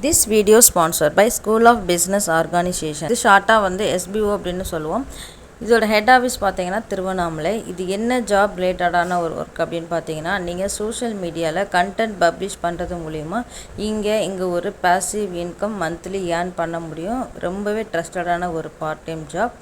This video sponsored by School of Business Organization. இது ஷார்ட்டாக வந்து SBO அப்படின்னு சொல்லுவோம். இதோட ஹெட் ஆஃபீஸ் பார்த்தீங்கன்னா திருவண்ணாமலை. இது என்ன ஜாப் ரிலேட்டடான ஒரு ஒர்க் அப்படின்னு பார்த்தீங்கன்னா, நீங்கள் சோஷியல் மீடியாவில் கண்டென்ட் பப்ளிஷ் பண்ணுறது மூலிமா இங்கே ஒரு பாசிவ் இன்கம் மந்த்லி ஏர்ன் பண்ண முடியும். ரொம்பவே ட்ரஸ்டடான ஒரு பார்ட் டைம் ஜாப்.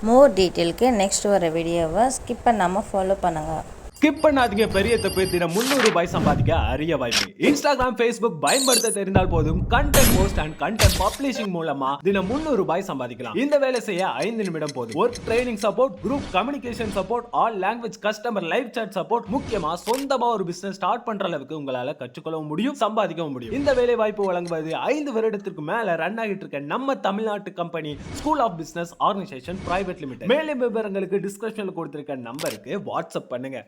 மோர் டீட்டெயிலுக்கு நெக்ஸ்ட் வர வீடியோவை ஸ்கிப் பண்ணாமல் ஃபாலோ பண்ணுங்கள். ஸ்கிப் பண்ணாதீங்க. பெரிய தப்பு. தினம் 300 ரூபாய் சம்பாதிக்க அரிய வாய்ப்பு. இன்ஸ்டாகிராம், ஃபேஸ்புக் பயன்படுத்த தெரிந்தால் போதும். Content post and content publishing மூலமா தினம் 300 ரூபாய் சம்பாதிக்கலாம். இந்த வேலை செய்ய 5 நிமிடம் போதும். Work training support, group communication support, all language customer live chat support, முக்கியமா சொந்தமா ஒரு பிசினஸ் ஸ்டார்ட் பண்ற அளவுக்கு உங்களால கற்றுக்கொள்ளவும் முடியும், சம்பாதிக்கவும் முடியும். இந்த வேலை வாய்ப்பு வழங்குவது 5 வருடத்திற்கு மேல ரன் ஆகிட்டு இருக்க நம்ம தமிழ்நாட்டு company school of business organisation private limited. மேலும் விவரங்களுக்கு டிஸ்கிரிப்ஷன்ல கொடுத்திருக்க நம்பருக்கு வாட்ஸ்அப் பண்ணுங்க.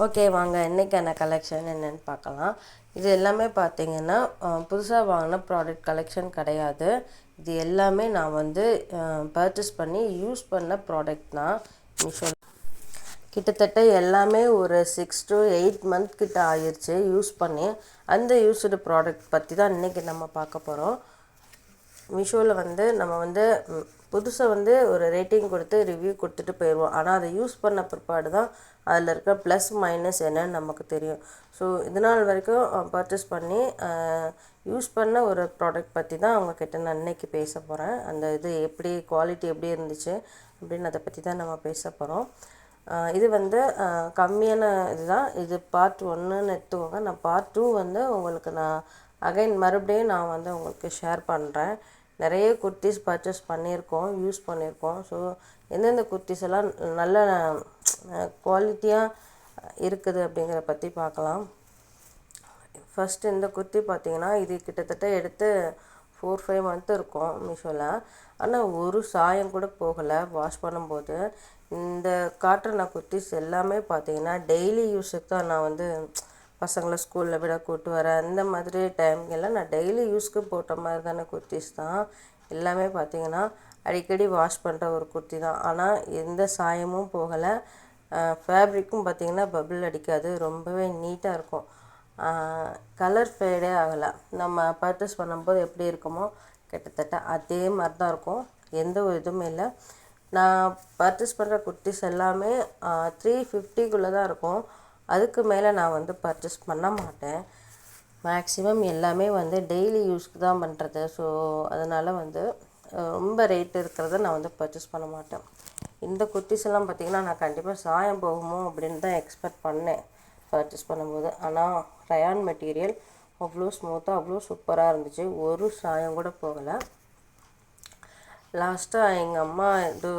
ஓகே, வாங்க இன்றைக்கான கலெக்ஷன் என்னென்னு பார்க்கலாம். இது எல்லாமே பார்த்தீங்கன்னா புதுசாக வாங்கின ப்ராடக்ட் கலெக்ஷன் கிடையாது. இது எல்லாமே நான் வந்து பர்ச்சேஸ் பண்ணி யூஸ் பண்ண ப்ராடக்ட் தான். மீஷோ கிட்டத்தட்ட எல்லாமே ஒரு 6 to 8 மந்த் கிட்ட ஆயிடுச்சு யூஸ் பண்ணி. அந்த யூஸ்டு ப்ராடக்ட் பற்றி தான் இன்றைக்கி நம்ம பார்க்க போகிறோம். மீஷோவில் வந்து நம்ம வந்து புதுசாக வந்து ஒரு ரேட்டிங் கொடுத்து ரிவ்யூ கொடுத்துட்டு போயிடுவோம். ஆனால் அதை யூஸ் பண்ண பிற்பாடு தான் அதில் இருக்க ப்ளஸ் மைனஸ் என்னன்னு நமக்கு தெரியும். ஸோ இது நாள் வரைக்கும் பர்ச்சேஸ் பண்ணி யூஸ் பண்ண ஒரு ப்ராடக்ட் பற்றி தான் அவங்கக்கிட்ட நான் இன்றைக்கி பேச போகிறேன். அந்த இது எப்படி குவாலிட்டி எப்படி இருந்துச்சு அப்படின்னு அதை பற்றி தான் நம்ம பேச போகிறோம். இது வந்து கம்மியான இதுதான். இது பார்ட் 1ன்னு எடுத்துக்கோங்க. நான் பார்ட் 2 வந்து உங்களுக்கு நான் அகைன் மறுபடியும் நான் வந்து உங்களுக்கு ஷேர் பண்ணுறேன். நிறைய குர்த்திஸ் பர்ச்சேஸ் பண்ணியிருக்கோம், யூஸ் பண்ணியிருக்கோம். ஸோ எந்தெந்த குர்த்திஸ் எல்லாம் நல்ல குவாலிட்டியாக இருக்குது அப்படிங்கிற பற்றி பார்க்கலாம். ஃபஸ்ட்டு இந்த குர்த்தி பார்த்திங்கன்னா இது கிட்டத்தட்ட எடுத்து 4-5 மந்த் இருக்கும் மீஷோவில். ஆனால் ஒரு சாயம் கூட போகலை வாஷ் பண்ணும்போது. இந்த காட்டுற குர்த்திஸ் எல்லாமே பார்த்திங்கன்னா டெய்லி யூஸுக்கு தான் நான் வந்து பசங்களை ஸ்கூலில் விட கூப்பிட்டு வரேன். அந்த மாதிரி டைம்கெல்லாம் நான் டெய்லி யூஸ்க்கு போட்ட மாதிரி தானே குர்த்திஸ் தான் எல்லாமே. பார்த்திங்கன்னா அடிக்கடி வாஷ் பண்ணுற ஒரு குர்த்தி தான். ஆனால் எந்த சாயமும் போகலை. ஃபேப்ரிக்கும் பார்த்திங்கன்னா பபிள் அடிக்காது, ரொம்பவே நீட்டாக இருக்கும். கலர் ஃபேடே ஆகலை. நம்ம பர்ச்சேஸ் பண்ணும்போது எப்படி இருக்குமோ கிட்டத்தட்ட அதே மாதிரி தான் இருக்கும். எந்த ஒரு இதுவுமே இல்லை. நான் பர்ச்சேஸ் பண்ணுற குர்த்திஸ் எல்லாமே 350 தான் இருக்கும். அதுக்கு மேலே நான் வந்து பர்ச்சேஸ் பண்ண மாட்டேன். மேக்ஸிமம் எல்லாமே வந்து டெய்லி யூஸ்க்கு தான் பண்ணுறது. ஸோ அதனால் வந்து ரொம்ப ரேட் இருக்கிறத நான் வந்து பர்ச்சேஸ் பண்ண மாட்டேன். இந்த குர்த்திஸ் எல்லாம் பார்த்திங்கன்னா நான் கண்டிப்பாக சாயம் போகுமோ அப்படின்னு தான் எக்ஸ்பெக்ட் பண்ணேன் பர்ச்சேஸ் பண்ணும்போது. ஆனால் ரயான் மெட்டீரியல் அவ்வளோ ஸ்மூத்தாக அவ்வளோ சூப்பராக இருந்துச்சு. ஒரு சாயம் கூட போகலை. லாஸ்ட்டாக எங்கள் அம்மா இது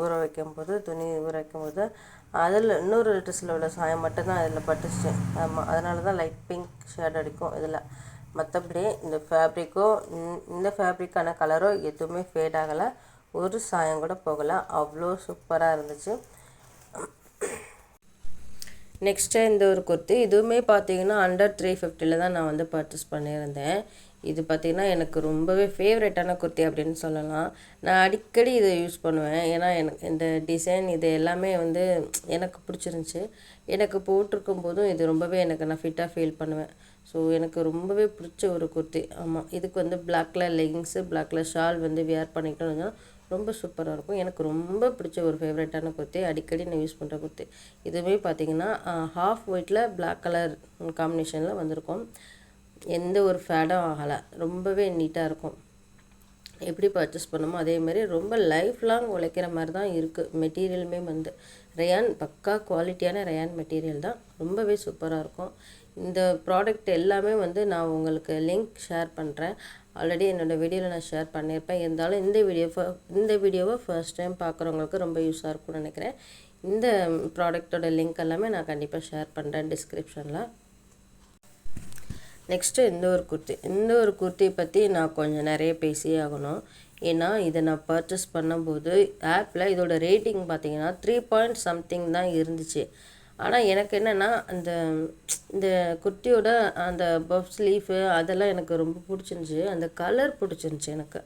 ஊற வைக்கும்போது, துணி ஊற வைக்கும்போது அதில் இன்னொரு ட்ரெஸ்ஸில் உள்ள சாயம் மட்டும்தான் அதில் பட்டுச்சு. ஆமாம், அதனால தான் லைட் பிங்க் ஷேட் அடிக்கும் இதில். மற்றபடி இந்த ஃபேப்ரிக்கோ இந்த ஃபேப்ரிக்கான கலரோ எதுவுமே ஃபேட் ஆகலை. ஒரு சாயம் கூட போகலை. அவ்வளோ சூப்பராக இருந்துச்சு. நெக்ஸ்ட்டு இந்த ஒரு குர்த்தி இதுவுமே பார்த்தீங்கன்னா அண்டர் 350 தான் நான் வந்து பர்ச்சேஸ் பண்ணியிருந்தேன். இது பார்த்திங்கன்னா எனக்கு ரொம்பவே ஃபேவரட்டான குர்த்தி அப்படின்னு சொல்லலாம். நான் அடிக்கடி இதை யூஸ் பண்ணுவேன். ஏன்னா எனக்கு இந்த டிசைன் இது எல்லாமே வந்து எனக்கு பிடிச்சிருந்துச்சி. எனக்கு போட்டிருக்கும் போதும் இது ரொம்பவே நான் ஃபிட்டாக ஃபீல் பண்ணுவேன். ஸோ எனக்கு ரொம்பவே பிடிச்ச ஒரு குர்த்தி. ஆமாம், இதுக்கு வந்து black colour leggings, black colour shawl வந்து வியர் பண்ணிக்கிட்டோம்னா ரொம்ப சூப்பராக இருக்கும். எனக்கு ரொம்ப பிடிச்ச ஒரு ஃபேவரட்டான குர்த்தி, அடிக்கடி நான் யூஸ் பண்ணுற குர்த்தி. இதுவே பார்த்திங்கன்னா ஹாஃப் ஒயிட்டில் பிளாக் கலர் காம்பினேஷனில் வந்திருக்கும். எந்த ஒரு ஃபேடும் ஆகலை. ரொம்பவே நீட்டாக இருக்கும். எப்படி பர்ச்சேஸ் பண்ணமோ அதேமாதிரி ரொம்ப லைஃப் லாங் உழைக்கிற மாதிரி தான் இருக்குது. மெட்டீரியலுமே வந்து ரயான் பக்கா குவாலிட்டியான ரயான் மெட்டீரியல் தான். ரொம்பவே சூப்பராக இருக்கும். இந்த ப்ராடக்ட் எல்லாமே வந்து நான் உங்களுக்கு லிங்க் ஷேர் பண்ணுறேன். ஆல்ரெடி என்னோடய வீடியோவில் நான் ஷேர் பண்ணியிருப்பேன். இருந்தாலும் இந்த வீடியோவை ஃபர்ஸ்ட் டைம் பார்க்குறவங்களுக்கு ரொம்ப யூஸாக இருக்கும்னு நினைக்கிறேன். இந்த ப்ராடக்டோட லிங்க் எல்லாமே நான் கண்டிப்பாக ஷேர் பண்ணுறேன் டிஸ்கிரிப்ஷனில். நெக்ஸ்ட்டு இந்த ஒரு குர்த்தி பற்றி நான் கொஞ்சம் நிறைய பேசியே ஆகணும். ஏன்னா இதை நான் பர்ச்சேஸ் பண்ணும்போது ஆப்பில் இதோட ரேட்டிங் பார்த்திங்கன்னா 3 something தான் இருந்துச்சு. ஆனால் எனக்கு என்னென்னா இந்த குர்த்தியோட அந்த பஃப் ஸ்லீஃபு அதெல்லாம் எனக்கு ரொம்ப பிடிச்சிருந்துச்சி. அந்த கலர் பிடிச்சிருந்துச்சி எனக்கு.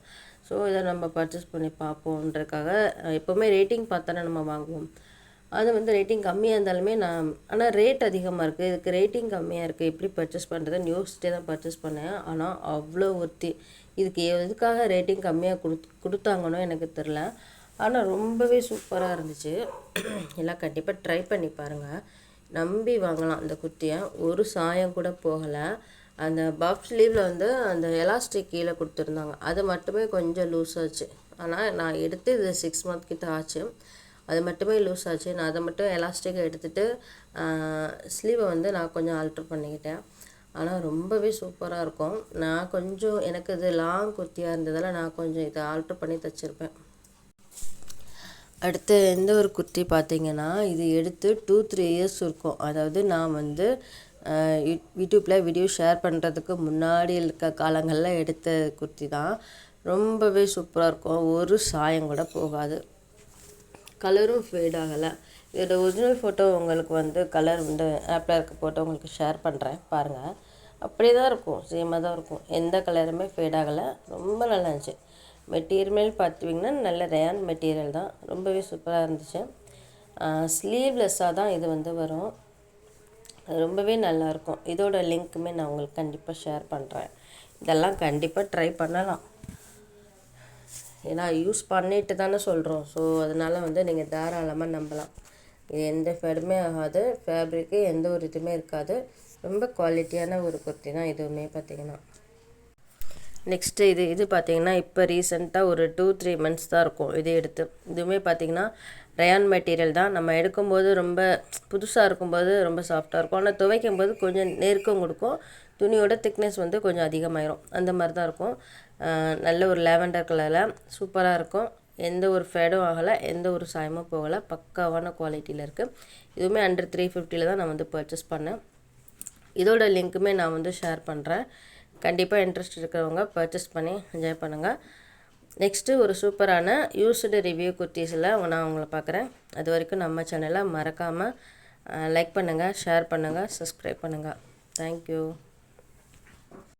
ஸோ இதை நம்ம பர்ச்சேஸ் பண்ணி பார்ப்போன்றதுக்காக எப்போவுமே ரேட்டிங் பார்த்தானே நம்ம வாங்குவோம். அது வந்து ரேட்டிங் கம்மியாக இருந்தாலுமே ஆனால் ரேட் அதிகமாக இருக்குது, இதுக்கு ரேட்டிங் கம்மியாக இருக்குது, எப்படி பர்ச்சேஸ் பண்ணுறதுன்னு யோசிச்சுட்டே தான் பர்ச்சேஸ் பண்ணேன். ஆனால் அவ்வளோ ஒர்த்தி. இதுக்கு எதுக்காக ரேட்டிங் கம்மியாக கொடுத்தாங்கன்னு எனக்கு தெரில. ஆனால் ரொம்பவே சூப்பராக இருந்துச்சு. எல்லாம் கண்டிப்பாக ட்ரை பண்ணி பாருங்கள், நம்பி வாங்கலாம். இந்த குர்த்தியை ஒரு சாயம் கூட போகலை. அந்த பஃப் ஸ்லீவில் வந்து அந்த எலாஸ்டிக் கீழே கொடுத்துருந்தாங்க, அது மட்டுமே கொஞ்சம் லூஸ் ஆச்சு. ஆனால் நான் எடுத்து இது 6 மந்த் கிட்ட ஆச்சு, அது மட்டுமே லூஸ் ஆச்சு. நான் அதை மட்டும் எலாஸ்டிக்கை எடுத்துகிட்டு ஸ்லீவை வந்து நான் கொஞ்சம் ஆல்ட்ரு பண்ணிக்கிட்டேன். ஆனால் ரொம்பவே சூப்பராக இருக்கும். நான் கொஞ்சம் எனக்கு இது லாங் குர்த்தியாக இருந்ததால் நான் கொஞ்சம் இதை ஆல்ட்ரு பண்ணி தைச்சிருப்பேன். அடுத்து எந்த ஒரு குர்த்தி பார்த்திங்கன்னா, இது எடுத்து 2-3 இயர்ஸ் இருக்கும். அதாவது நான் வந்து யூடியூப்பில் வீடியோ ஷேர் பண்ணுறதுக்கு முன்னாடி இருக்க காலங்களில் எடுத்த குர்த்தி தான். ரொம்பவே சூப்பராக இருக்கும், ஒரு சாயம் கூட போகாது, கலரும் ஃபேட் ஆகலை. இதோட ஒரிஜினல் ஃபோட்டோ உங்களுக்கு வந்து கலர் வந்து ஆப்பில் இருக்க ஃபோட்டோ உங்களுக்கு ஷேர் பண்ணுறேன் பாருங்கள். அப்படியே தான் இருக்கும், சேமாக தான் இருக்கும், எந்த கலருமே ஃபேட் ஆகலை. ரொம்ப நல்லா இருந்துச்சு. மெட்டீரியல் பார்த்துட்டிங்கன்னா நல்ல ரேயான் மெட்டீரியல் தான், ரொம்பவே சூப்பராக இருந்துச்சு. ஸ்லீவ்லெஸ்ஸாக தான் இது வந்து வரும், ரொம்பவே நல்லாயிருக்கும். இதோட லிங்க்குமே நான் உங்களுக்கு கண்டிப்பாக ஷேர் பண்ணுறேன். இதெல்லாம் கண்டிப்பாக ட்ரை பண்ணலாம், ஏன்னா யூஸ் பண்ணிட்டு தானே சொல்கிறோம். ஸோ அதனால் வந்து நீங்கள் தாராளமாக நம்பலாம். இது எந்த ஃபேடுமே ஆகாது, ஃபேப்ரிக்கு எந்த ஒரு இதுவுமே இருக்காது. ரொம்ப குவாலிட்டியான ஒரு குர்த்தி தான் இதுவுமே பார்த்திங்கன்னா. நெக்ஸ்ட்டு இது பார்த்திங்கன்னா இப்போ ரீசெண்டாக ஒரு 2-3 மந்த்ஸ் தான் இருக்கும் இது எடுத்து. இதுவுமே பார்த்திங்கன்னா ரயான் மெட்டீரியல் தான். நம்ம எடுக்கும்போது ரொம்ப புதுசாக இருக்கும்போது ரொம்ப சாஃப்டாக இருக்கும், ஆனால் துவைக்கும் போது கொஞ்சம் நெருக்கம் கொடுக்கும், துணியோட திக்னஸ் வந்து கொஞ்சம் அதிகமாயிரும், அந்த மாதிரி தான் இருக்கும். நல்ல ஒரு லாவெண்டர் கலரில் சூப்பராக இருக்கும், எந்த ஒரு ஃபேடும் ஆகலை, எந்த ஒரு சாயமும் போகலை, பக்காவான குவாலிட்டியில் இருக்குது. இதுவுமே அண்டர் 350 தான் நான் வந்து பர்ச்சேஸ் பண்ணேன். இதோட லிங்க்குமே நான் வந்து ஷேர் பண்ணுறேன், கண்டிப்பாக இன்ட்ரெஸ்ட் இருக்கிறவங்க பர்ச்சேஸ் பண்ணி என்ஜாய் பண்ணுங்கள். நெக்ஸ்ட்டு ஒரு சூப்பரான யூஸ்டு ரிவ்யூ குர்த்திஸில் நான் உங்களை பார்க்குறேன். அது வரைக்கும் நம்ம சேனலை மறக்காமல் லைக் பண்ணுங்கள், ஷேர் பண்ணுங்கள், சப்ஸ்கிரைப் பண்ணுங்கள். தேங்க்யூ.